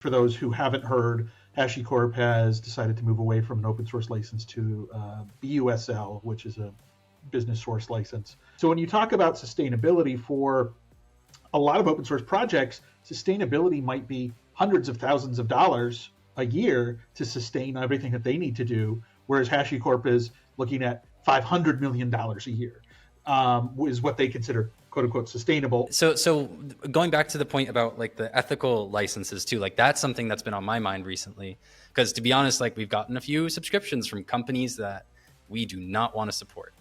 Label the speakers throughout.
Speaker 1: For those who haven't heard, HashiCorp has decided to move away from an open source license to BUSL, which is a business source license. So when you talk about sustainability for a lot of open source projects, sustainability might be hundreds of thousands of dollars a year to sustain everything that they need to do, whereas HashiCorp is looking at $500 million a year, is what they consider quote unquote sustainable.
Speaker 2: So going back to the point about like the ethical licenses too, like that's something that's been on my mind recently, because to be honest, like we've gotten a few subscriptions from companies that we do not want to support.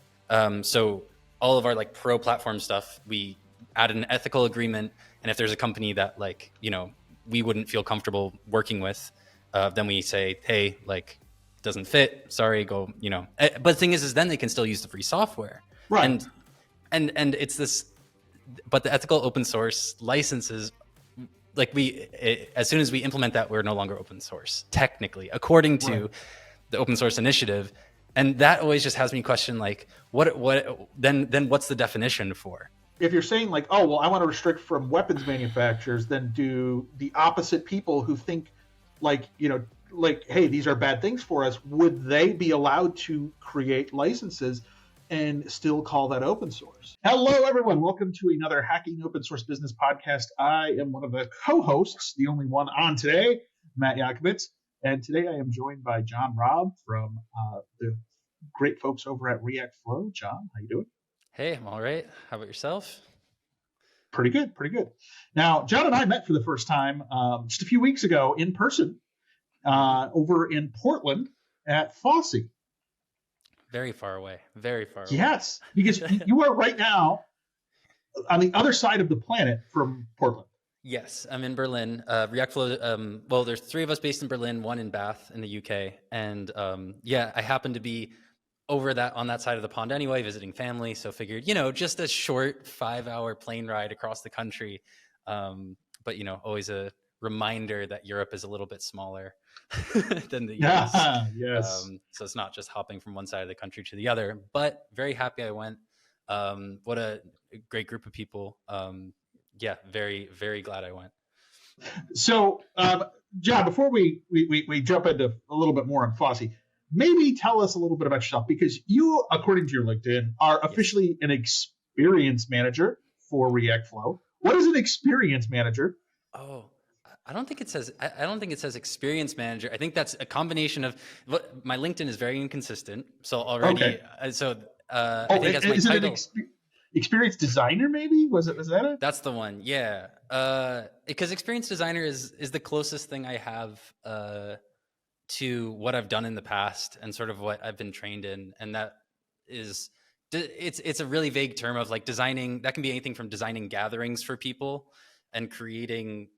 Speaker 2: So all of our like pro platform stuff, we add an ethical agreement. And if there's a company that like, you know, we wouldn't feel comfortable working with, then we say, hey, like doesn't fit, sorry, go, you know. But the thing is then they can still use the free software.
Speaker 1: Right.
Speaker 2: And it's this, but the ethical open source licenses, like as soon as we implement that, we're no longer open source, technically, according to the open source initiative. And that always just has me question, like, then what's the definition for?
Speaker 1: If you're saying like, oh, well, I want to restrict from weapons manufacturers, then do the opposite people who think like, you know, like, hey, these are bad things for us, would they be allowed to create licenses and still call that open source? Hello, everyone. Welcome to another Hacking Open Source Business podcast. I am one of the co-hosts, the only one on today, Matt Yonkovit. And today I am joined by John Robb from the great folks over at ReactFlow. John, how you doing?
Speaker 2: Hey, I'm all right. How about yourself?
Speaker 1: Pretty good, pretty good. Now, John and I met for the first time just a few weeks ago in person over in Portland at FOSSE.
Speaker 2: Very far away. Very far away.
Speaker 1: Yes, because you are right now on the other side of the planet from Portland.
Speaker 2: Yes, I'm in Berlin. ReactFlow, well, there's three of us based in Berlin, one in Bath in the UK. And yeah, I happen to be over on that side of the pond anyway, visiting family. So figured, you know, just a short 5-hour plane ride across the country. But, you know, always a reminder that Europe is a little bit smaller than the US.
Speaker 1: Yes.
Speaker 2: So it's not just hopping from one side of the country to the other, but very happy I went. What a great group of people. Yeah, very, very glad I went.
Speaker 1: So, John, before we jump into a little bit more on FOSSE, maybe tell us a little bit about yourself, because you, according to your LinkedIn, are officially an experience manager for ReactFlow. What is an experience manager?
Speaker 2: Oh, I don't think it says experience manager. I think that's a combination of my LinkedIn is very inconsistent. So already,
Speaker 1: okay.
Speaker 2: I think that's my title.
Speaker 1: Experience designer, maybe? Was that it?
Speaker 2: That's the one. Yeah. Because experience designer is the closest thing I have to what I've done in the past and sort of what I've been trained in. And that is, it's a really vague term of like designing. That can be anything from designing gatherings for people and creating,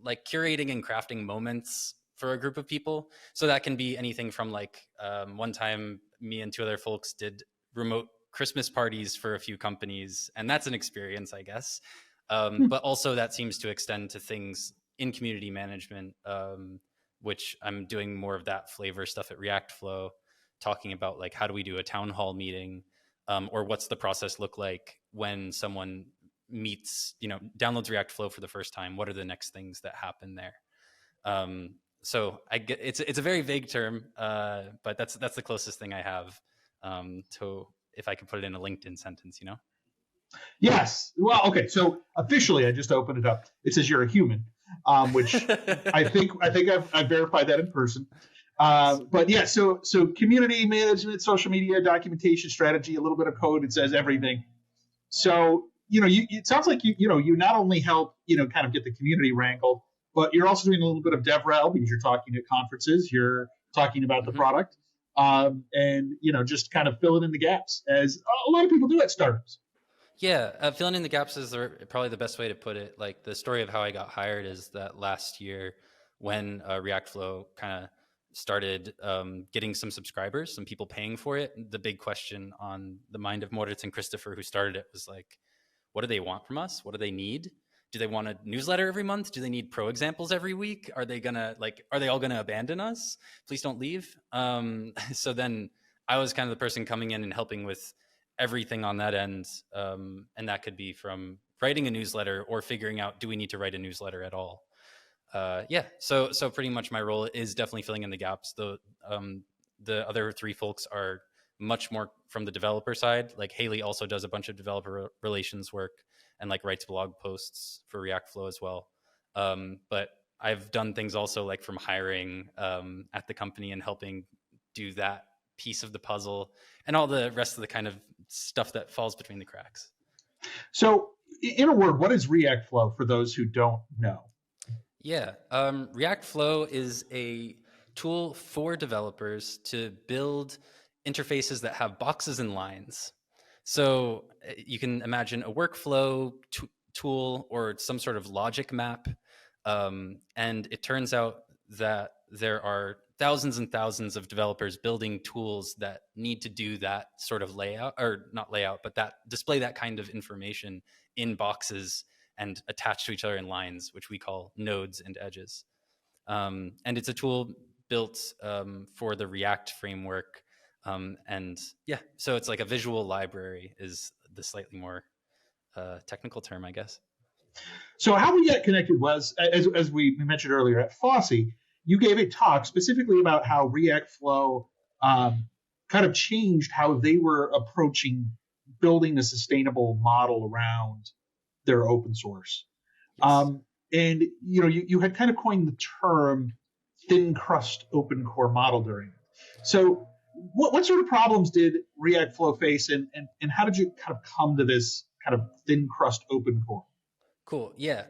Speaker 2: like curating and crafting moments for a group of people. So that can be anything from like one time me and two other folks did remote Christmas parties for a few companies, and that's an experience, I guess. But also that seems to extend to things in community management, which I'm doing more of that flavor stuff at ReactFlow, talking about like how do we do a town hall meeting, or what's the process look like when someone meets, you know, downloads ReactFlow for the first time. What are the next things that happen there? So I get it's a very vague term, but that's the closest thing I have to, if I could put it in a LinkedIn sentence, you know?
Speaker 1: Yes. Well, okay. So officially, I just opened it up. It says you're a human, which I think I've verified that in person. But yeah, so community management, social media, documentation, strategy, a little bit of code. It says everything. So, you know, it sounds like you not only help, you know, kind of get the community wrangled, but you're also doing a little bit of DevRel because you're talking at conferences, you're talking about the product. And, you know, just kind of filling in the gaps, as a lot of people do at startups.
Speaker 2: Yeah, filling in the gaps is probably the best way to put it. Like the story of how I got hired is that last year when ReactFlow kind of started getting some subscribers, some people paying for it, the big question on the mind of Moritz and Christopher, who started it, was like, what do they want from us? What do they need? Do they want a newsletter every month? Do they need pro examples every week? Are they all gonna abandon us? Please don't leave. So then I was kind of the person coming in and helping with everything on that end. And that could be from writing a newsletter or figuring out, do we need to write a newsletter at all? Yeah, so pretty much my role is definitely filling in the gaps. The other three folks are much more from the developer side. Like Haley also does a bunch of developer relations work and like writes blog posts for ReactFlow as well. But I've done things also like from hiring at the company and helping do that piece of the puzzle and all the rest of the kind of stuff that falls between the cracks.
Speaker 1: So, in a word, what is ReactFlow for those who don't know?
Speaker 2: Yeah, ReactFlow is a tool for developers to build interfaces that have boxes and lines. So you can imagine a workflow tool or some sort of logic map. And it turns out that there are thousands and thousands of developers building tools that need to do that sort of layout, or not layout, but that display that kind of information in boxes and attached to each other in lines, which we call nodes and edges. And it's a tool built for the React framework. And yeah, so it's like a visual library is the slightly more technical term, I guess.
Speaker 1: So, how we got connected was, as we mentioned earlier at Fossey, you gave a talk specifically about how ReactFlow kind of changed how they were approaching building a sustainable model around their open source.
Speaker 2: Yes.
Speaker 1: And you had kind of coined the term thin crust open core model during it. So what sort of problems did ReactFlow face, and how did you kind of come to this kind of thin crust open core?
Speaker 2: Cool. Yeah.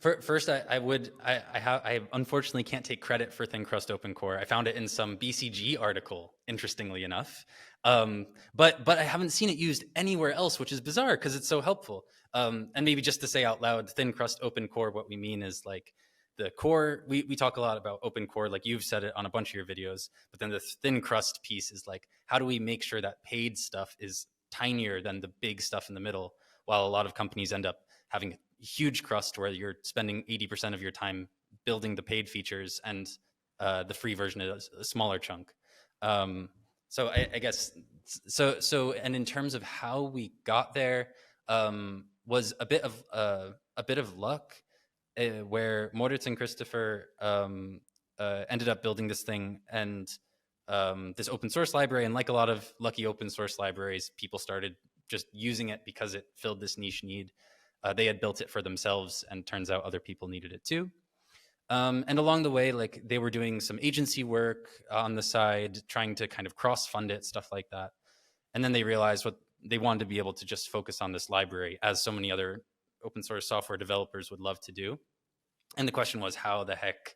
Speaker 2: First, I unfortunately can't take credit for thin crust open core. I found it in some BCG article, interestingly enough. But I haven't seen it used anywhere else, which is bizarre because it's so helpful. And maybe just to say out loud, thin crust open core, what we mean is like the core. We talk a lot about open core, like you've said it on a bunch of your videos. But then the thin crust piece is like, how do we make sure that paid stuff is tinier than the big stuff in the middle? While a lot of companies end up having a huge crust where you're spending 80% of your time building the paid features and the free version is a smaller chunk. So I guess so. And in terms of how we got there, was a bit of luck, where Moritz and Christopher ended up building this thing and this open source library. And like a lot of lucky open source libraries, people started just using it because it filled this niche need. They had built it for themselves, and turns out other people needed it too. And along the way, like they were doing some agency work on the side, trying to kind of cross-fund it, stuff like that. And then they realized what they wanted to be able to just focus on this library, as so many other open source software developers would love to do. And the question was, how the heck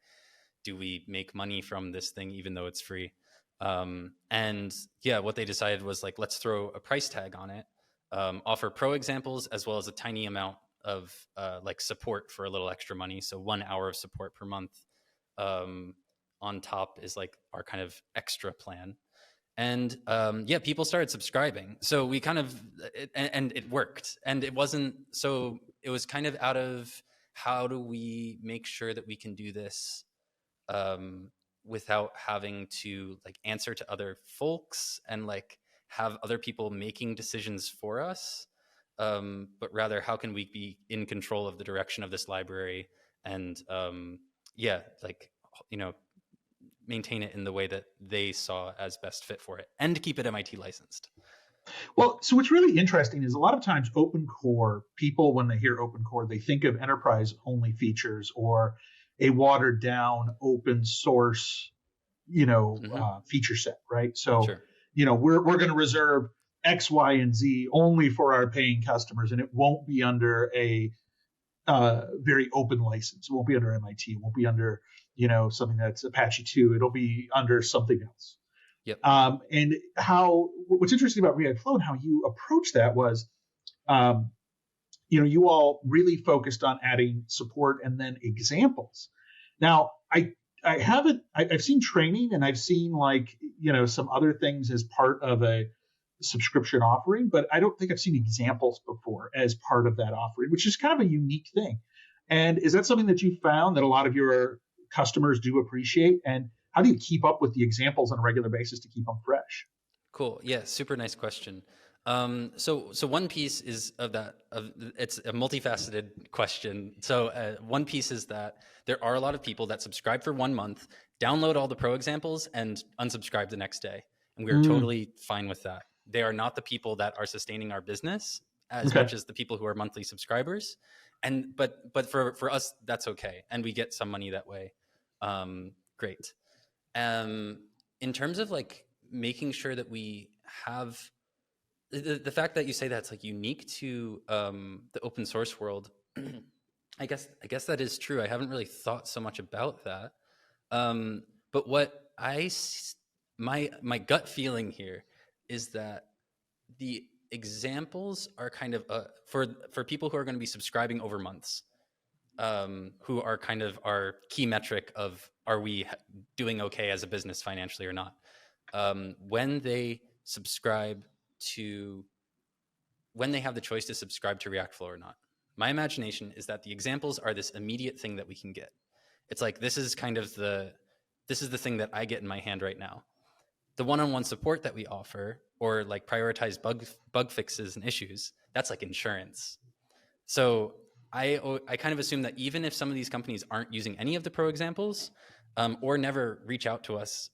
Speaker 2: do we make money from this thing, even though it's free? And yeah, what they decided was like, let's throw a price tag on it, offer pro examples as well as a tiny amount of like support for a little extra money. So 1 hour of support per month on top is like our kind of extra plan. And yeah, people started subscribing. So we kind of, and it worked. And it wasn't, so it was kind of out of how do we make sure that we can do this without having to like answer to other folks and like have other people making decisions for us, but rather how can we be in control of the direction of this library and yeah, like, you know, maintain it in the way that they saw as best fit for it and to keep it MIT licensed.
Speaker 1: Well, so what's really interesting is a lot of times open core, people, when they hear open core, they think of enterprise only features or a watered down open source, feature set, right? So,
Speaker 2: Sure.
Speaker 1: We're going to reserve X, Y, and Z only for our paying customers, and it won't be under a very open license. It won't be under MIT. It won't be under, something that's Apache 2. It'll be under something else.
Speaker 2: Yep.
Speaker 1: And what's interesting about ReactFlow and how you approach that was, you all really focused on adding support and then examples. Now, I've seen training and I've seen some other things as part of a subscription offering, but I don't think I've seen examples before as part of that offering, which is kind of a unique thing. And is that something that you found that a lot of your customers do appreciate? And how do you keep up with the examples on a regular basis to keep them fresh?
Speaker 2: Cool. Yeah, super nice question. So one piece is of that, it's a multifaceted question. So one piece is that there are a lot of people that subscribe for 1 month, download all the pro examples, and unsubscribe the next day, and we are
Speaker 1: Mm,
Speaker 2: totally fine with that. They are not the people that are sustaining our business as
Speaker 1: okay.
Speaker 2: much as the people who are monthly subscribers, and but for us that's okay, and we get some money that way. Great. Um, in terms of like making sure that we have the fact that you say that's like unique to the open source world, I guess that is true. I haven't really thought so much about that. But what my gut feeling here is that the examples are kind of for people who are going to be subscribing over months, who are kind of our key metric of are we doing okay as a business financially or not. When they subscribe to when they have the choice to subscribe to ReactFlow or not. My imagination is that the examples are this immediate thing that we can get. It's like this is the thing that I get in my hand right now. The one-on-one support that we offer, or like prioritize bug fixes and issues, that's like insurance. So I kind of assume that even if some of these companies aren't using any of the pro examples, or never reach out to us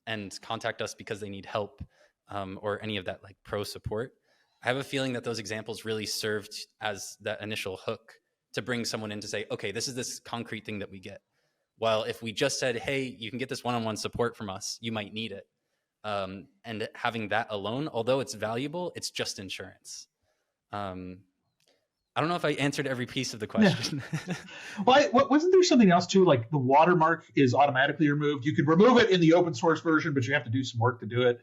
Speaker 2: and contact us because they need help, or any of that like pro support, I have a feeling that those examples really served as that initial hook to bring someone in to say, okay, this is this concrete thing that we get. While if we just said, hey, you can get this one-on-one support from us, you might need it. And having that alone, although it's valuable, it's just insurance. Um, I don't know if I answered every piece of the
Speaker 1: Yeah.
Speaker 2: question.
Speaker 1: Well, wasn't there something else too? Like the watermark is automatically removed. You could remove it in the open source version, but you have to do some work to do it.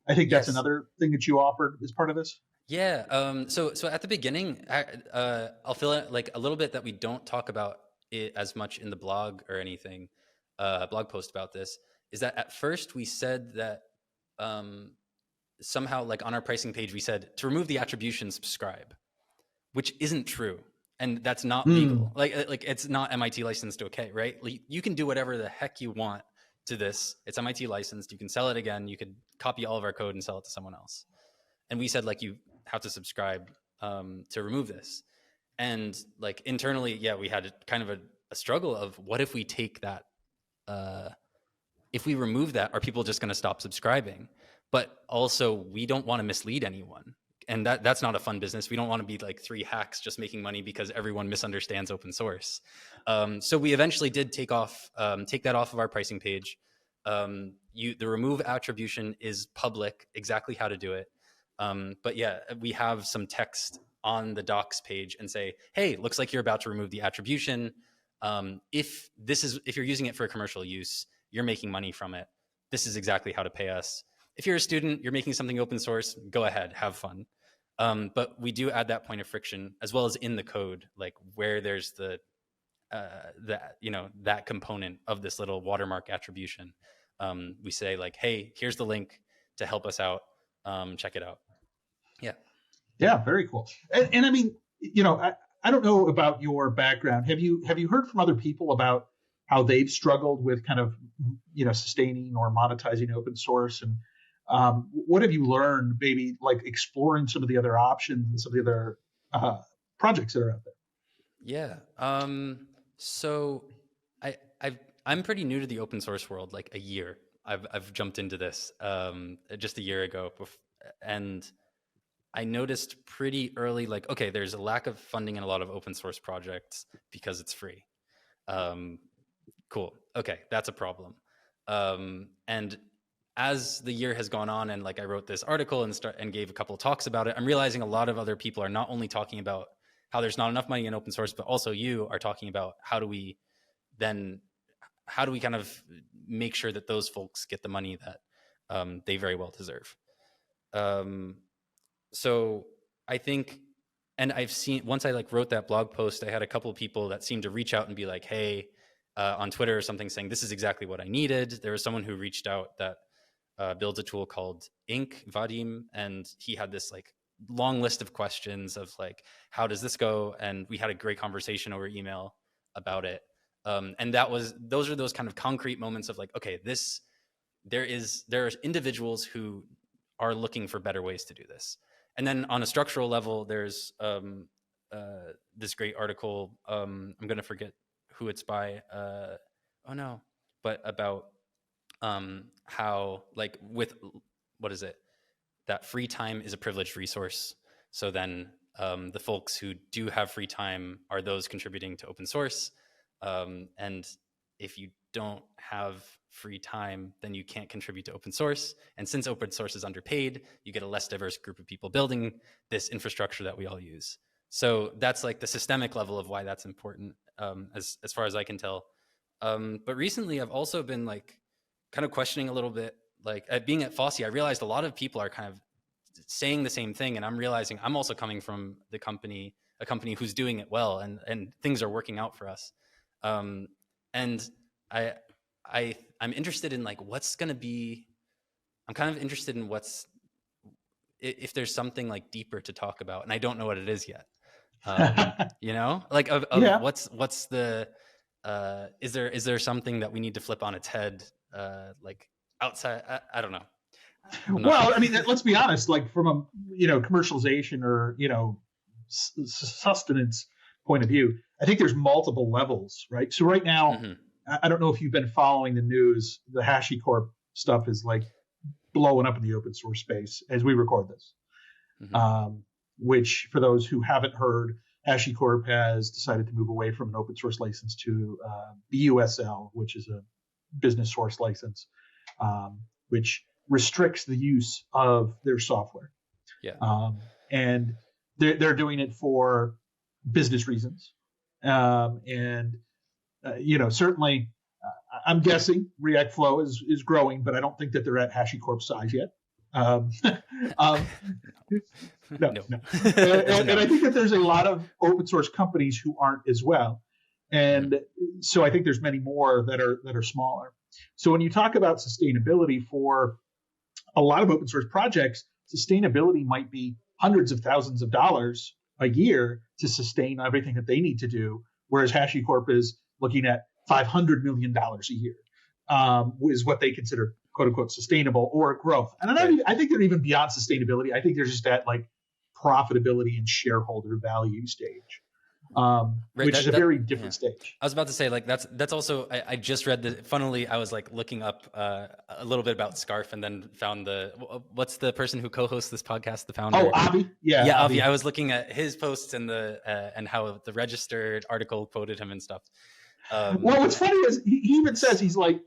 Speaker 1: I think that's
Speaker 2: Yes.
Speaker 1: another thing that you offered as part of this.
Speaker 2: Yeah. So at the beginning, I'll fill out like a little bit that we don't talk about it as much in the blog or anything, blog post about this, is that at first we said that somehow like on our pricing page, we said to remove the attribution, subscribe, which isn't true. And that's not
Speaker 1: Mm,
Speaker 2: legal. Like it's not MIT licensed. Okay. Right. Like, you can do whatever the heck you want to this. It's MIT licensed. You can sell it again. You could copy all of our code and sell it to someone else. And we said like you have to subscribe to remove this. And like internally, yeah, we had kind of a struggle of what if we take that, uh, if we remove that, are people just going to stop subscribing? But also, we don't want to mislead anyone, and that's not a fun business. We don't want to be like three hacks just making money because everyone misunderstands open source. So we eventually did take that off of our pricing page. The remove attribution is public, exactly how to do it. But yeah, we have some text on the docs page and say, hey, looks like you're about to remove the attribution. If you're using it for commercial use, you're making money from it. This is exactly how to pay us. If you're a student, you're making something open source, go ahead, have fun. But we do add that point of friction as well as in the code, like where there's that component of this little watermark attribution. We say like, hey, here's the link to help us out. Check it out. Yeah.
Speaker 1: yeah, very cool. And I mean, I don't know about your background. Have you heard from other people about how they've struggled with kind of sustaining or monetizing open source, and what have you learned? Maybe like exploring some of the other options and some of the other projects that are out there.
Speaker 2: Yeah. So I'm pretty new to the open source world, like a year. I've jumped into this just a year ago, and I noticed pretty early, like, okay, there's a lack of funding in a lot of open source projects because it's free. Um, cool. Okay, that's a problem. And as the year has gone on, and like I wrote this article and gave a couple of talks about it, I'm realizing a lot of other people are not only talking about how there's not enough money in open source, but also you are talking about how do we kind of make sure that those folks get the money that they very well deserve. Um, so I think, and I've seen, once I like wrote that blog post, I had a couple of people that seemed to reach out and be like, hey, on Twitter or something, saying this is exactly what I needed. There was someone who reached out that builds a tool called Ink, Vadim, and he had this like long list of questions of like, how does this go? And we had a great conversation over email about it. And those are those kind of concrete moments of like, okay, there are individuals who are looking for better ways to do this. And then on a structural level, there's this great article. I'm going to forget who it's by. But about how, like, with what is it? That free time is a privileged resource. So then the folks who do have free time are those contributing to open source. And if you don't have free time, then you can't contribute to open source. And since open source is underpaid, you get a less diverse group of people building this infrastructure that we all use. So that's like the systemic level of why that's important, as far as I can tell. But recently I've also been like kind of questioning a little bit, like at being at Fosse, I realized a lot of people are kind of saying the same thing. And I'm realizing I'm also coming from a company who's doing it well, and things are working out for us. And I'm interested in like, what's going to be, I'm kind of interested in if there's something like deeper to talk about, and I don't know what it is yet. You know, like
Speaker 1: Yeah.
Speaker 2: what's the, is there something that we need to flip on its head, like outside? I don't know.
Speaker 1: Well, I mean, let's be honest, like from a, commercialization or, sustenance point of view, I think there's multiple levels, right? So right now, I don't know if you've been following the news, the HashiCorp stuff is like blowing up in the open source space as we record this, which for those who haven't heard, HashiCorp has decided to move away from an open source license to BUSL, which is a business source license, which restricts the use of their software. And they're doing it for business reasons. Certainly I'm guessing ReactFlow is growing, but I don't think that they're at HashiCorp size yet. No. And I think that there's a lot of open source companies who aren't as well. And so I think there's many more that are smaller. So when you talk about sustainability for a lot of open source projects, sustainability might be hundreds of thousands of dollars a year to sustain everything that they need to do, whereas HashiCorp is looking at $500 million a year, is what they consider "quote unquote" sustainable or growth. And I think they're even beyond sustainability. I think they're just at like profitability and shareholder value stage. Which is a very different stage.
Speaker 2: I was about to say, like, that's also, I just read funnily, I was like looking up a little bit about Scarf, and then found what's the person who co-hosts this podcast, the founder?
Speaker 1: Oh, Avi. Yeah,
Speaker 2: Avi. I was looking at his posts and and how the Registered article quoted him and stuff.
Speaker 1: Well, what's funny is he even says he doesn't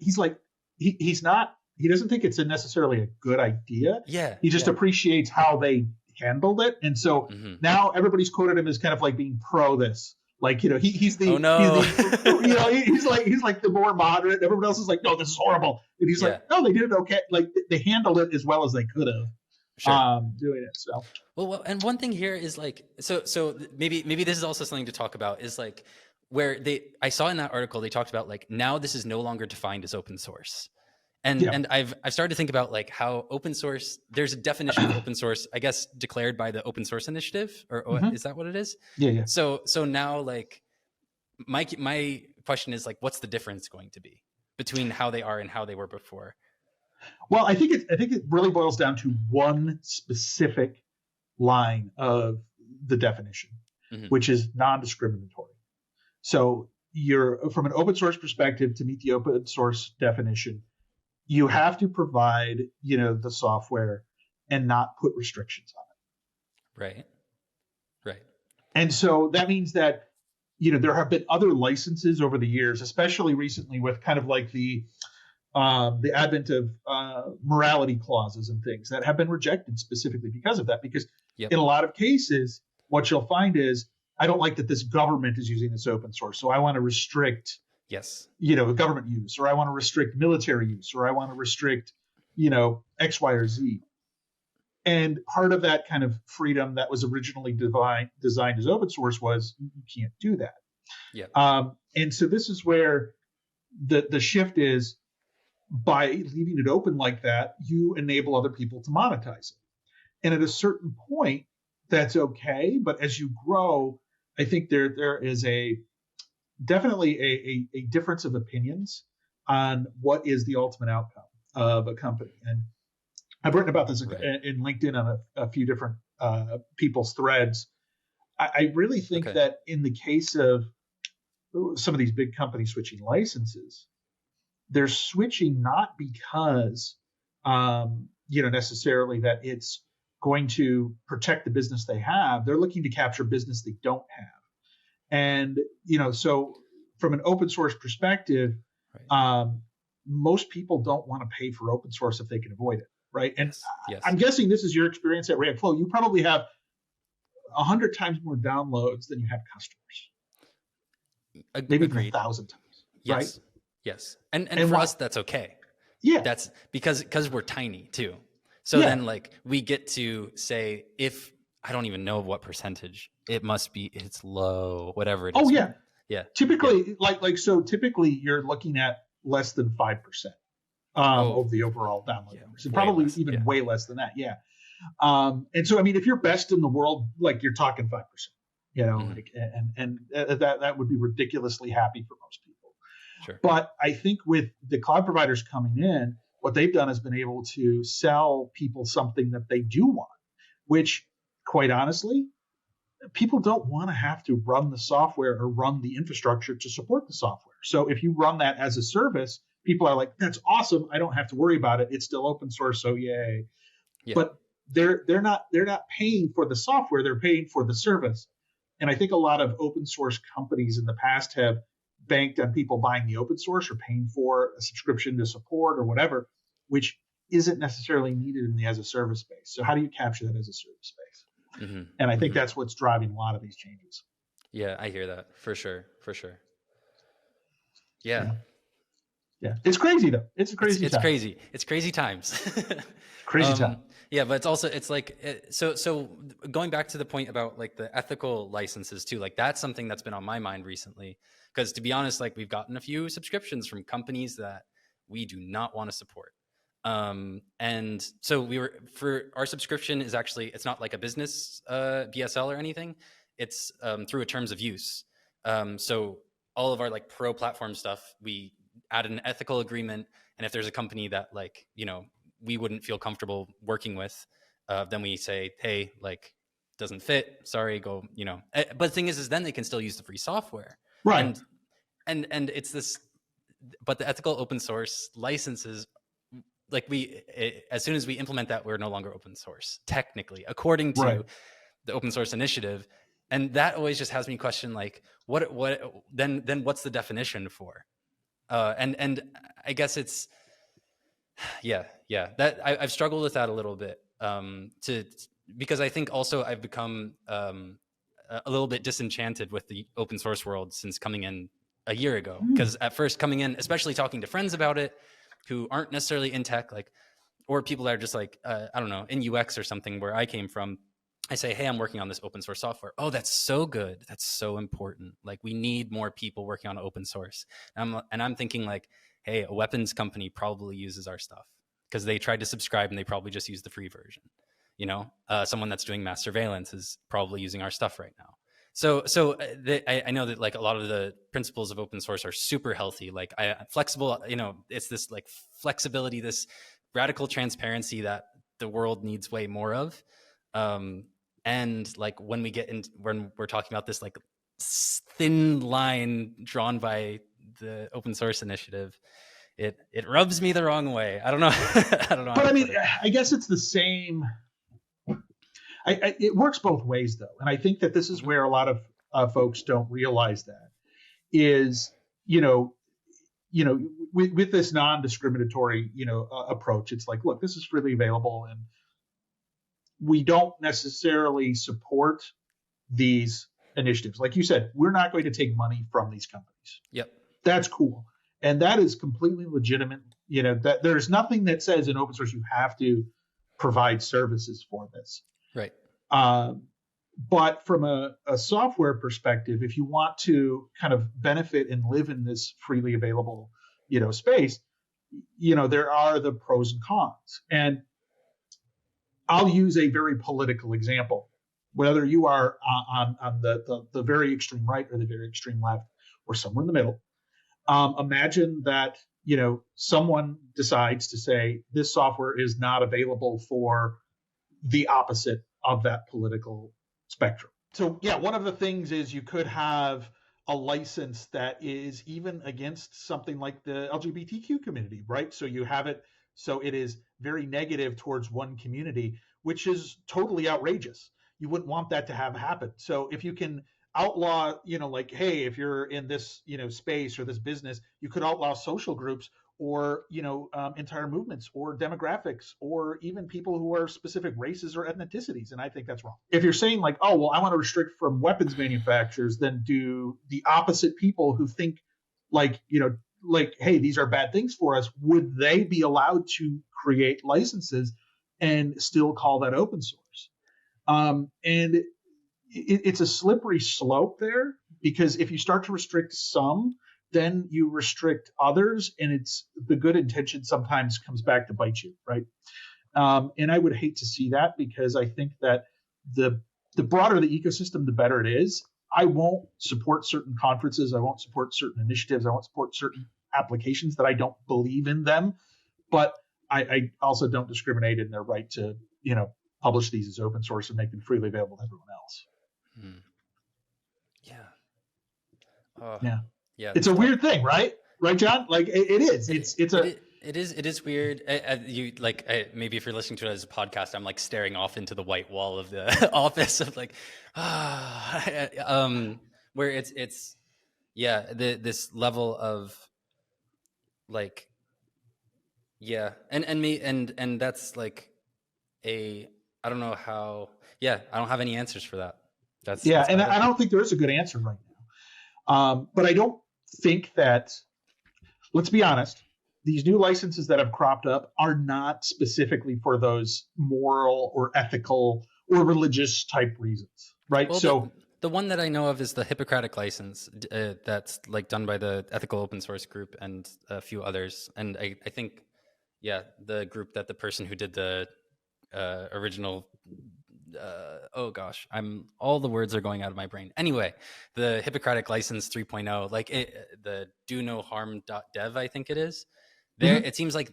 Speaker 1: think it's necessarily a good idea.
Speaker 2: Yeah.
Speaker 1: He just appreciates how they handled it, and so now everybody's quoted him as kind of like being pro this, like he's the he's like the more moderate. Everyone else is like, no, this is horrible, and he's like, no, they did it okay, like they handled it as well as they could have, doing it. So
Speaker 2: well, and one thing here is like, so maybe this is also something to talk about, is like where I saw in that article they talked about like, now this is no longer defined as open source. And I've started to think about like how open source, there's a definition of open source, I guess, declared by the Open Source Initiative, or is that what it is?
Speaker 1: Yeah.
Speaker 2: So now like my question is like, what's the difference going to be between how they are and how they were before?
Speaker 1: Well, I think it really boils down to one specific line of the definition, which is non-discriminatory. So you're, from an open source perspective, to meet the open source definition, you have to provide, the software and not put restrictions on it.
Speaker 2: Right.
Speaker 1: And so that means that, there have been other licenses over the years, especially recently with kind of like the advent of morality clauses and things that have been rejected specifically because of that. Because in a lot of cases, what you'll find is, I don't like that this government is using this open source, so I want to restrict government use, or I want to restrict military use, or I want to restrict, X, Y, or Z. And part of that kind of freedom that was originally designed as open source was you can't do that. And so this is where the shift is, by leaving it open like that, you enable other people to monetize it. And at a certain point, that's okay. But as you grow, I think there is definitely a difference of opinions on what is the ultimate outcome of a company. And I've written about this in LinkedIn on a few different people's threads. I really think that in the case of some of these big companies switching licenses, they're switching not because necessarily that it's going to protect the business they have. They're looking to capture business they don't have. And, so from an open source perspective, most people don't want to pay for open source if they can avoid it, right? And
Speaker 2: yes.
Speaker 1: I'm guessing this is your experience at ReactFlow. You probably have 100 times more downloads than you have customers. Maybe even 1,000 times, right?
Speaker 2: Yes. And for us, that's okay.
Speaker 1: Yeah.
Speaker 2: That's because we're tiny too. So then like we get to say, if I don't even know what percentage it must be, it's low, whatever it is.
Speaker 1: Oh yeah.
Speaker 2: Yeah.
Speaker 1: Typically so typically you're looking at less than 5% of the overall download numbers. And probably less, even way less than that. Yeah. And so, I mean, if you're best in the world, like you're talking 5%, and that would be ridiculously happy for most people.
Speaker 2: Sure.
Speaker 1: But I think with the cloud providers coming in, what they've done is been able to sell people something that they do want, which quite honestly, people don't want to have to run the software or run the infrastructure to support the software. So if you run that as a service, people are like, that's awesome. I don't have to worry about it. It's still open source. So yay. Yeah. But they're not paying for the software. They're paying for the service. And I think a lot of open source companies in the past have banked on people buying the open source or paying for a subscription to support or whatever, which isn't necessarily needed in the as a service space. So how do you capture that as a service space? Mm-hmm. And I think that's what's driving a lot of these changes.
Speaker 2: Yeah, I hear that for sure. Yeah.
Speaker 1: It's crazy though. It's crazy.
Speaker 2: It's crazy. It's crazy times.
Speaker 1: Crazy time.
Speaker 2: Yeah, but it's like so going back to the point about like the ethical licenses too, like that's something that's been on my mind recently, because to be honest, like we've gotten a few subscriptions from companies that we do not want to support. And so for our subscription is actually, it's not like a business BSL or anything. It's through a terms of use. So all of our like pro platform stuff, we add an ethical agreement. And if there's a company that like, we wouldn't feel comfortable working with, then we say, hey, like doesn't fit, sorry, go, but the thing is then they can still use the free software.
Speaker 1: Right.
Speaker 2: And it's this, but the ethical open source licenses, like as soon as we implement that, we're no longer open source, technically, according to the open source initiative. And that always just has me question, like, what then what's the definition for? And I guess it's, that I've struggled with that a little bit, because I think also I've become a little bit disenchanted with the open source world since coming in a year ago. Because at first coming in, especially talking to friends about it, who aren't necessarily in tech, like, or people that are just like, I don't know, in UX or something where I came from, I say, hey, I'm working on this open source software. Oh, that's so good. That's so important. Like we need more people working on open source. And I'm thinking like, hey, a weapons company probably uses our stuff because they tried to subscribe and they probably just use the free version. Someone that's doing mass surveillance is probably using our stuff right now. So I know that like a lot of the principles of open source are super healthy, like flexible, it's this like flexibility, this radical transparency that the world needs way more of. And like when we're talking about this like thin line drawn by the open source initiative, it rubs me the wrong way. I don't know.
Speaker 1: But I mean, I guess it's the same. It works both ways, though. And I think that this is where a lot of folks don't realize that is, with this non-discriminatory, approach, it's like, look, this is freely available and we don't necessarily support these initiatives. Like you said, we're not going to take money from these companies.
Speaker 2: Yep.
Speaker 1: That's cool. And that is completely legitimate. That there's nothing that says in open source you have to provide services for this.
Speaker 2: Right.
Speaker 1: But from a software perspective, if you want to kind of benefit and live in this freely available, space, there are the pros and cons. And I'll use a very political example. Whether you are on the very extreme right or the very extreme left or somewhere in the middle, imagine that, someone decides to say this software is not available for the opposite of that political spectrum. So yeah, one of the things is you could have a license that is even against something like the LGBTQ community, right? So you have it, so it is very negative towards one community, which is totally outrageous. You wouldn't want that to have happen. So if you can outlaw, like, hey, if you're in this, space or this business, you could outlaw social groups or, entire movements or demographics or even people who are specific races or ethnicities. And I think that's wrong. If you're saying like, oh, well, I want to restrict from weapons manufacturers, then do the opposite people who think like, like, hey, these are bad things for us, would they be allowed to create licenses and still call that open source? And it's a slippery slope there, because if you start to restrict some, then you restrict others, and it's the good intention sometimes comes back to bite you, right? And I would hate to see that, because I think that the broader the ecosystem, the better it is. I won't support certain conferences. I won't support certain initiatives. I won't support certain applications that I don't believe in them. But I also don't discriminate in their right to, publish these as open source and make them freely available to everyone else.
Speaker 2: Yeah.
Speaker 1: Yeah. It's a weird thing, right? Right, John? Like it is.
Speaker 2: It is weird. Maybe if you're listening to it as a podcast, I'm like staring off into the white wall of the office of like, where it's this level of like, and that's like I don't know how. Yeah, I don't have any answers for that. That's
Speaker 1: I don't think there is a good answer right now. But I don't think that. Let's be honest. These new licenses that have cropped up are not specifically for those moral or ethical or religious type reasons, right?
Speaker 2: Well,
Speaker 1: so
Speaker 2: the one that I know of is the Hippocratic license that's like done by the ethical open source group and a few others. And I think, the group that the person who did the original, all the words are going out of my brain. Anyway, the Hippocratic license 3.0, like the do no harm.dev, I think it is. There, it seems like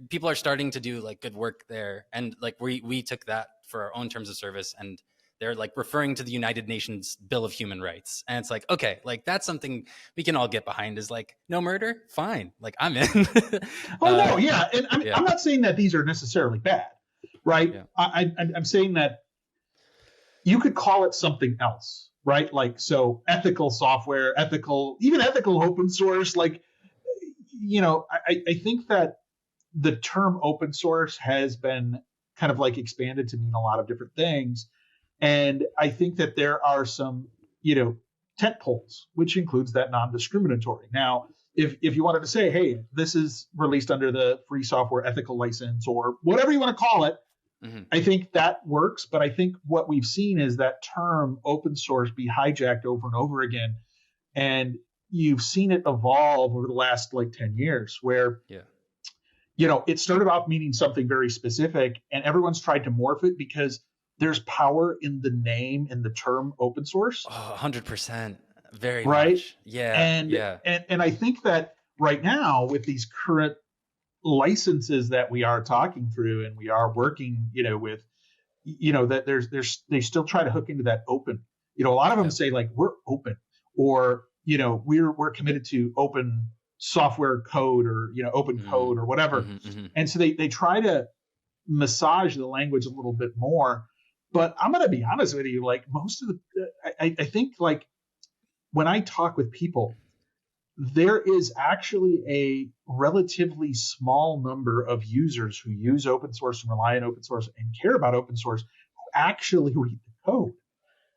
Speaker 2: people are starting to do like good work there, and like we took that for our own terms of service, and they're like referring to the United Nations Bill of Human Rights, and it's like, okay, like that's something we can all get behind. Is like no murder, fine, like I'm in.
Speaker 1: No, yeah, and I'm not saying that these are necessarily bad, right? Yeah. I'm saying that you could call it something else, right? Like so, ethical software, even ethical open source, like. I think that the term open source has been kind of like expanded to mean a lot of different things. And I think that there are some, tent poles, which includes that non-discriminatory. Now, if you wanted to say, hey, this is released under the free software ethical license or whatever you want to call it, I think that works. But I think what we've seen is that term open source be hijacked over and over again. And you've seen it evolve over the last like 10 years where, it started off meaning something very specific and everyone's tried to morph it because there's power in the name and the term open source.
Speaker 2: 100%. Very
Speaker 1: right.
Speaker 2: Much. Yeah.
Speaker 1: And I think that right now with these current licenses that we are talking through and we are working, with, that they still try to hook into that open, a lot of them say like, we're open or, we're committed to open software code or, open code or whatever. And so they try to massage the language a little bit more. But I'm going to be honest with you, like most of I think like when I talk with people, there is actually a relatively small number of users who use open source and rely on open source and care about open source who actually read the code,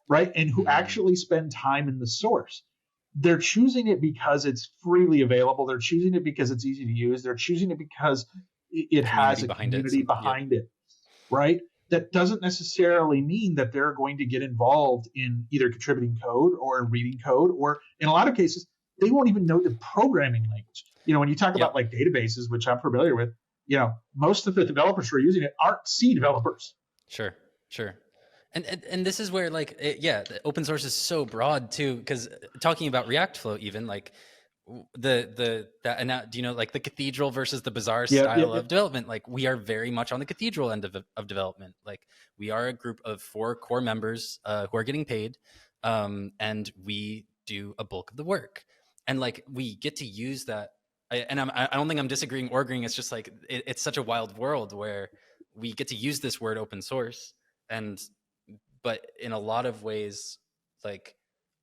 Speaker 1: right? And who actually spend time in the source. They're choosing it because it's freely available. They're choosing it because it's easy to use. They're choosing it because it has a community behind it, right? That doesn't necessarily mean that they're going to get involved in either contributing code or reading code, or in a lot of cases, they won't even know the programming language. When you talk about like databases, which I'm familiar with, most of the developers who are using it aren't C developers.
Speaker 2: Sure. And this is where like, the open source is so broad too, because talking about ReactFlow, even like do you know, like the cathedral versus the bazaar
Speaker 1: Yeah,
Speaker 2: style
Speaker 1: yeah,
Speaker 2: of development? Like we are very much on the cathedral end of development. Like we are a group of 4 core members who are getting paid, and we do a bulk of the work, and like we get to use that. I don't think I'm disagreeing or agreeing. It's just like it's such a wild world where we get to use this word open source, and but in a lot of ways, like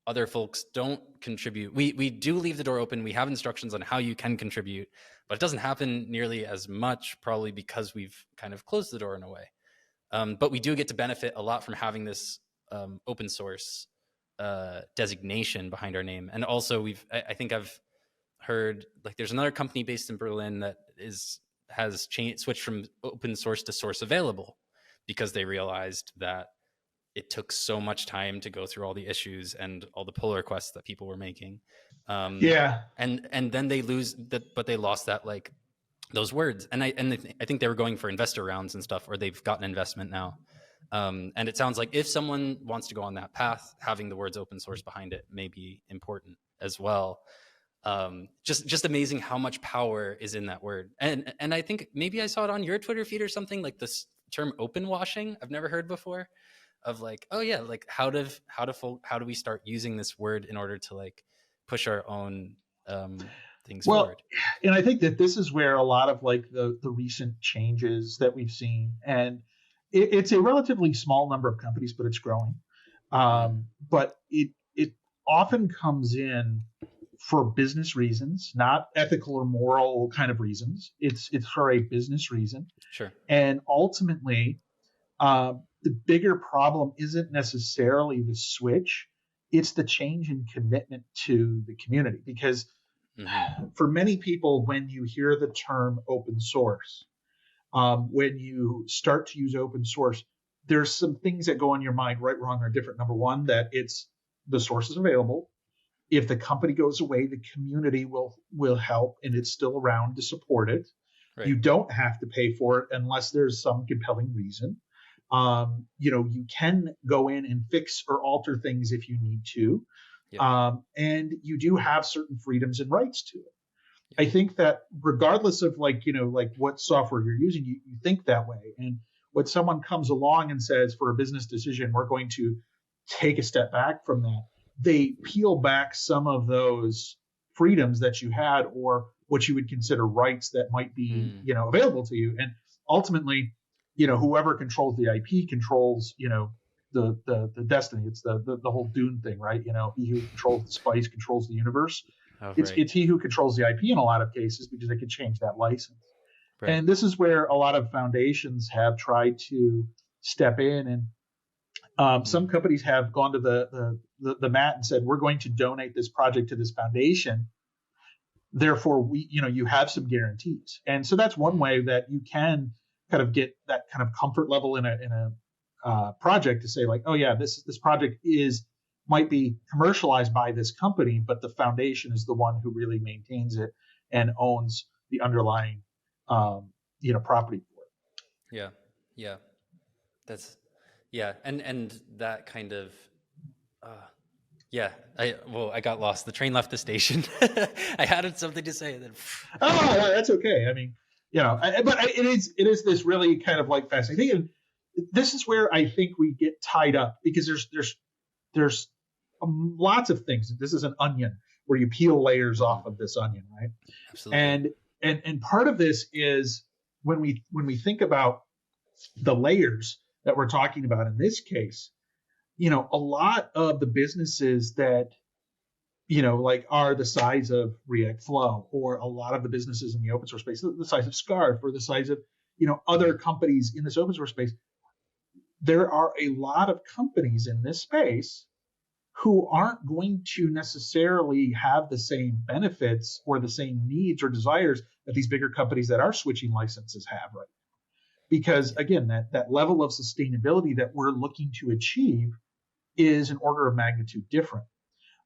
Speaker 2: other folks don't contribute. We do leave the door open. We have instructions on how you can contribute, but it doesn't happen nearly as much, probably because we've kind of closed the door in a way. But we do get to benefit a lot from having this open source designation behind our name. And also, I think I've heard like there's another company based in Berlin that has switched from open source to source available because they realized that it took so much time to go through all the issues and all the pull requests that people were making.
Speaker 1: yeah.
Speaker 2: And then they lose that, but they lost that, like those words. And I think they were going for investor rounds and stuff, or they've gotten investment now. And it sounds like if someone wants to go on that path, having the words open source behind it may be important as well. Just amazing how much power is in that word. And I think maybe I saw it on your Twitter feed or something, like this term open washing I've never heard before, of like, oh yeah, like how do we start using this word in order to like push our own things forward.
Speaker 1: And I think that this is where a lot of like the recent changes that we've seen, and it's a relatively small number of companies, but it's growing. But it often comes in for business reasons, not ethical or moral kind of reasons. It's for a business reason.
Speaker 2: Sure.
Speaker 1: And ultimately, the bigger problem isn't necessarily the switch; it's the change in commitment to the community. Because for many people, when you hear the term open source, when you start to use open source, there's some things that go in your mind, right, wrong, or different. Number one, that it's the source is available. If the company goes away, the community will help, and it's still around to support it. Right. You don't have to pay for it unless there's some compelling reason. You can go in and fix or alter things if you need to. Yep. And you do have certain freedoms and rights to it. Yep. I think that regardless of like what software you're using, you think that way. And when someone comes along and says, for a business decision, we're going to take a step back from that, they peel back some of those freedoms that you had, or what you would consider rights that might be, available to you. And ultimately, whoever controls the IP controls, the destiny. It's the whole Dune thing, right? He who controls the spice controls the universe. Oh, it's he who controls the IP in a lot of cases, because they could change that license. Right. And this is where a lot of foundations have tried to step in, and some companies have gone to the mat and said, we're going to donate this project to this foundation. Therefore, you have some guarantees. And so that's one way that you can kind of get that kind of comfort level in a project, to say like, oh yeah, this project might be commercialized by this company, but the foundation is the one who really maintains it and owns the underlying property for it.
Speaker 2: Yeah. That's and that kind of I got lost. The train left the station. I had something to say, and then
Speaker 1: that's okay. I mean, but it is this really kind of like fascinating. And this is where I think we get tied up, because there's lots of things. This is an onion where you peel layers off of this onion, right? Absolutely. And part of this is when we think about the layers that we're talking about in this case, a lot of the businesses that like are the size of ReactFlow, or a lot of the businesses in the open source space, the size of Scarf, or the size of other companies in this open source space, there are a lot of companies in this space who aren't going to necessarily have the same benefits or the same needs or desires that these bigger companies that are switching licenses have right now. Because again, that level of sustainability that we're looking to achieve is an order of magnitude different.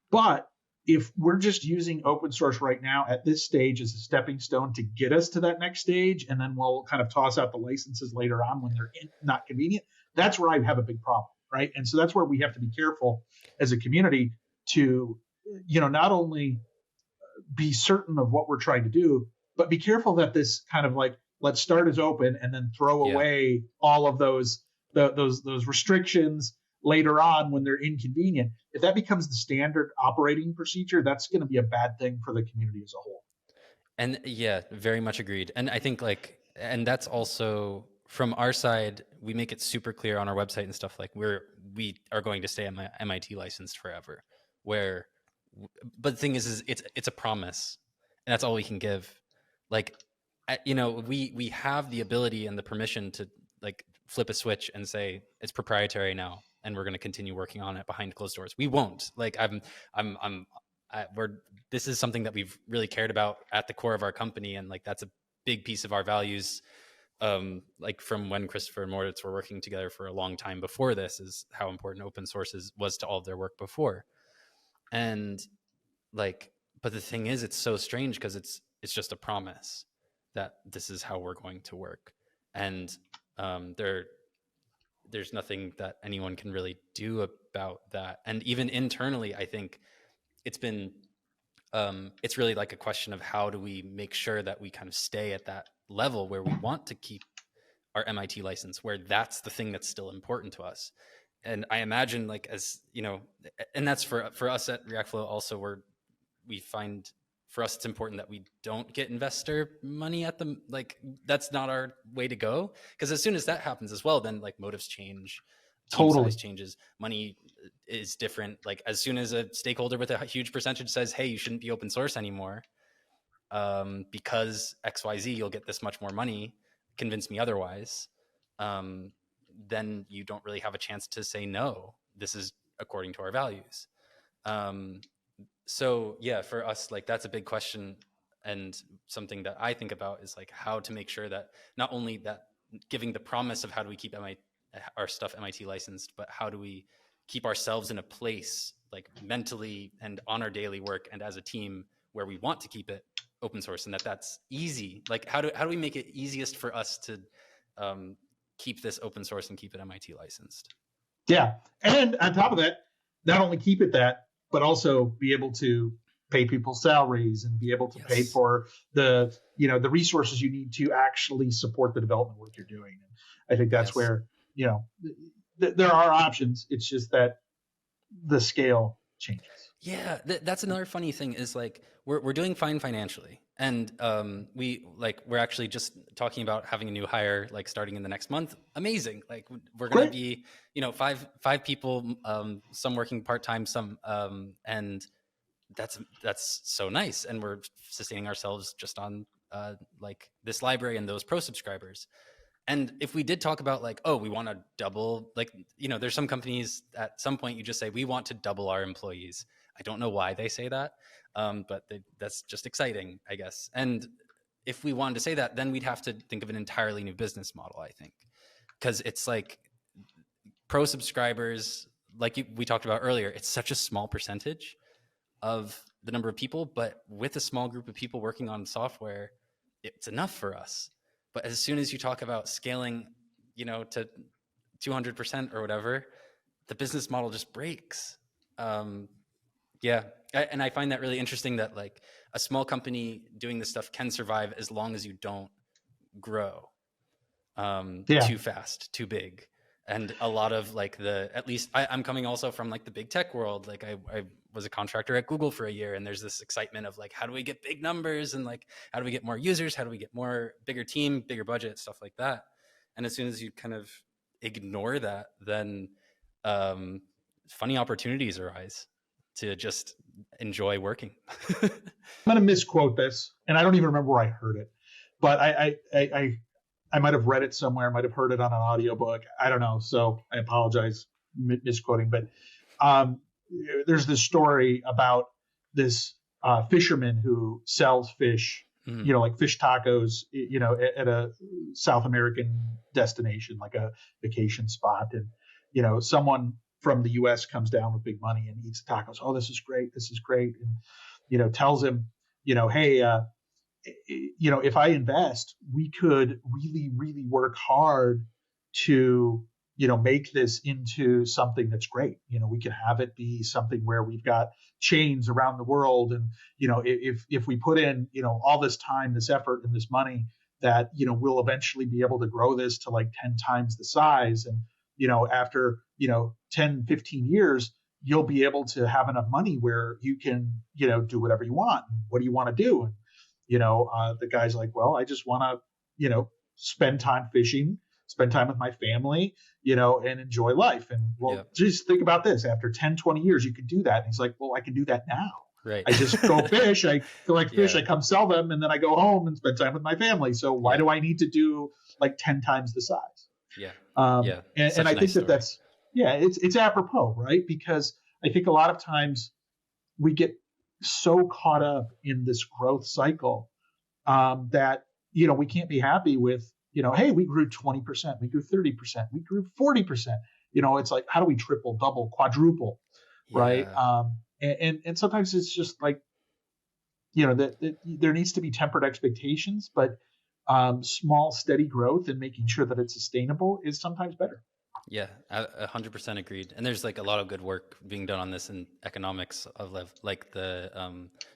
Speaker 1: But if we're just using open source right now at this stage as a stepping stone to get us to that next stage, and then we'll kind of toss out the licenses later on when they're not convenient, that's where I have a big problem, right? And so that's where we have to be careful as a community to, not only be certain of what we're trying to do, but be careful that this kind of like, let's start as open and then throw
Speaker 2: Yeah.
Speaker 1: away all of those restrictions later on when they're inconvenient. If that becomes the standard operating procedure, that's going to be a bad thing for the community as a whole.
Speaker 2: And yeah, very much agreed. And I think like, and that's also from our side, we make it super clear on our website and stuff like we are going to stay MIT licensed forever. But the thing is it's a promise, and that's all we can give. Like, we have the ability and the permission to like flip a switch and say it's proprietary now, and we're going to continue working on it behind closed doors. We won't. Like, this is something that we've really cared about at the core of our company, and like that's a big piece of our values. Like from when Christopher and Moritz were working together for a long time before this, is how important open source was to all of their work before. And like, but the thing is, it's so strange because it's just a promise that this is how we're going to work, and there's nothing that anyone can really do about that. And even internally, I think it's been it's really like a question of how do we make sure that we kind of stay at that level where we want to keep our MIT license, where that's the thing that's still important to us. And I imagine, like, as you know, and that's for us at ReactFlow also, we find for us it's important that we don't get investor money at the, like, that's not our way to go, because as soon as that happens as well, then like motives change, team
Speaker 1: Totally.
Speaker 2: size changes, money is different. Like as soon as a stakeholder with a huge percentage says, hey, you shouldn't be open source anymore because XYZ, you'll get this much more money, convince me otherwise, then you don't really have a chance to say no, this is according to our values. So yeah, for us, like that's a big question, and something that I think about is like how to make sure that not only that giving the promise of how do we keep our stuff MIT licensed, but how do we keep ourselves in a place like mentally and on our daily work and as a team where we want to keep it open source, and that's easy. Like how do we make it easiest for us to keep this open source and keep it MIT licensed?
Speaker 1: Yeah, and on top of that, not only keep it that, but also be able to pay people's salaries and be able to pay for the resources you need to actually support the development work you're doing. And I think that's where there are options. It's just that the scale changes.
Speaker 2: Yeah, that's another funny thing is like we're doing fine financially, and we're actually just talking about having a new hire like starting in the next month. Amazing! Like we're going to be five people, some working part time, some and that's so nice, and we're sustaining ourselves just on like this library and those pro subscribers. And if we did talk about like, oh, we want to double, like, there's some companies at some point you just say, we want to double our employees. I don't know why they say that, but that's just exciting, I guess. And if we wanted to say that, then we'd have to think of an entirely new business model, I think. Because it's like pro subscribers, like we talked about earlier, it's such a small percentage of the number of people, but with a small group of people working on software, it's enough for us. But as soon as you talk about scaling, to 200% or whatever, the business model just breaks. Yeah. And I find that really interesting that like a small company doing this stuff can survive as long as you don't grow too fast, too big. And a lot of like at least I'm coming also from like the big tech world. Like I was a contractor at Google for a year, and there's this excitement of like, how do we get big numbers, and like, how do we get more users? How do we get bigger team, bigger budget, stuff like that. And as soon as you kind of ignore that, then funny opportunities arise to just enjoy working.
Speaker 1: I'm going to misquote this, and I don't even remember where I heard it, but I might have read it somewhere. I might have heard it on an audiobook. I don't know. So I apologize misquoting, but there's this story about this fisherman who sells fish, like fish tacos, at a South American destination, like a vacation spot. And, someone from the US comes down with big money and eats tacos. Oh, this is great. This is great. And, tells him, hey, if I invest, we could really, really work hard to, make this into something that's great. We can have it be something where we've got chains around the world. And, if we put in, all this time, this effort, and this money, that, we'll eventually be able to grow this to like 10 times the size. And, after, 10, 15 years, you'll be able to have enough money where you can, do whatever you want. What do you want to do? And, the guy's like, well, I just want to, spend time fishing, spend time with my family, and enjoy life. And just think about this. After 10, 20 years, you could do that. And he's like, well, I can do that now.
Speaker 2: Right.
Speaker 1: I just go fish. I collect fish. I come sell them, and then I go home and spend time with my family. So why do I need to do like 10 times the size?
Speaker 2: Yeah.
Speaker 1: And I think that's it's apropos, right? Because I think a lot of times we get so caught up in this growth cycle that we can't be happy with hey, we grew 20%, we grew 30%, we grew 40%. It's like, how do we triple, double, quadruple, right? And sometimes it's just like that there needs to be tempered expectations, but small, steady growth and making sure that it's sustainable is sometimes better.
Speaker 2: Yeah, 100% agreed. And there's like a lot of good work being done on this in economics of like the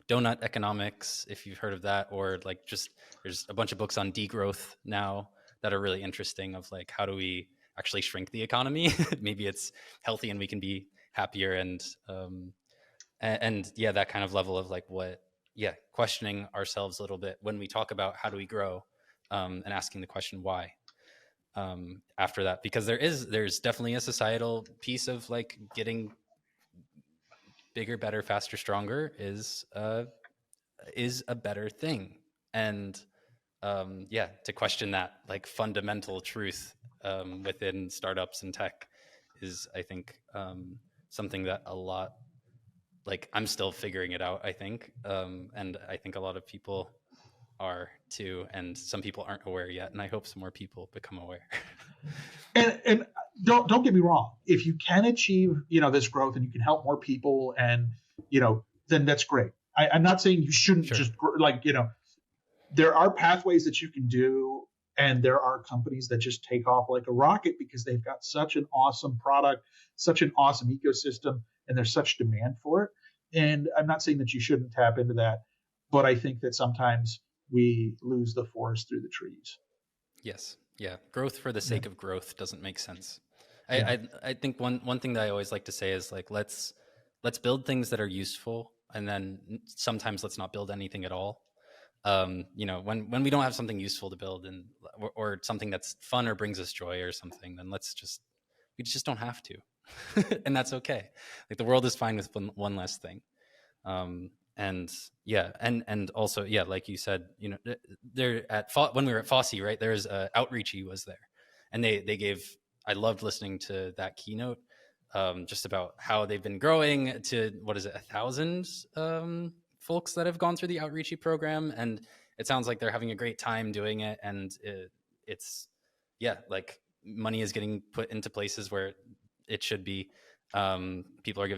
Speaker 2: donut economics, if you've heard of that, or like just there's a bunch of books on degrowth now that are really interesting of like, how do we actually shrink the economy? Maybe it's healthy and we can be happier and that kind of level of like questioning ourselves a little bit when we talk about how do we grow and asking the question why. After that, because there's definitely a societal piece of like getting bigger, better, faster, stronger is a better thing. And to question that like fundamental truth within startups and tech is, I think, something that a lot, like I'm still figuring it out, I think. And I think a lot of people are too, and some people aren't aware yet, and I hope some more people become aware.
Speaker 1: and don't get me wrong, if you can achieve this growth and you can help more people, and then that's great. I'm not saying you shouldn't just there are pathways that you can do, and there are companies that just take off like a rocket because they've got such an awesome product, such an awesome ecosystem, and there's such demand for it. And I'm not saying that you shouldn't tap into that, but I think that sometimes we lose the forest through the trees.
Speaker 2: Yes. Yeah. Growth for the sake of growth doesn't make sense. I think one thing that I always like to say is like, let's build things that are useful. And then sometimes let's not build anything at all. When we don't have something useful to build or something that's fun or brings us joy or something, then we just don't have to. And that's okay. Like the world is fine with one less thing. And also, like you said, they're when we were at Fosse, right, there's Outreachy was there, and they gave, I loved listening to that keynote, just about how they've been growing to, 1,000 folks that have gone through the Outreachy program. And it sounds like they're having a great time doing it. And it's like money is getting put into places where it should be. People are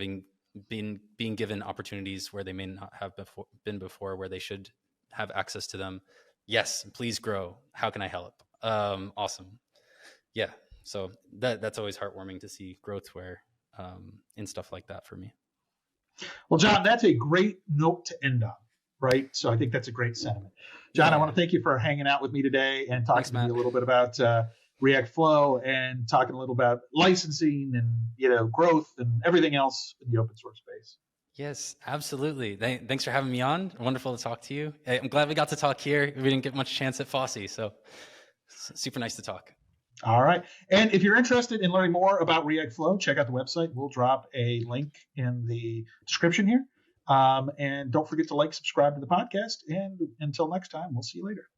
Speaker 2: being given opportunities where they may not have been before, where they should have access to them. Yes, please grow. How can I help? Awesome. Yeah. So that's always heartwarming to see growth where in stuff like that for me.
Speaker 1: Well, John, that's a great note to end on, right? So I think that's a great sentiment. John, I want to thank you for hanging out with me today and talking to me a little bit about ReactFlow and talking a little about licensing and growth and everything else in the open source space.
Speaker 2: Yes, absolutely. Thanks for having me on. Wonderful to talk to you. I'm glad we got to talk here. We didn't get much chance at Fosse, so super nice to talk.
Speaker 1: All right. And if you're interested in learning more about ReactFlow, check out the website. We'll drop a link in the description here. And don't forget to subscribe to the podcast. And until next time, we'll see you later.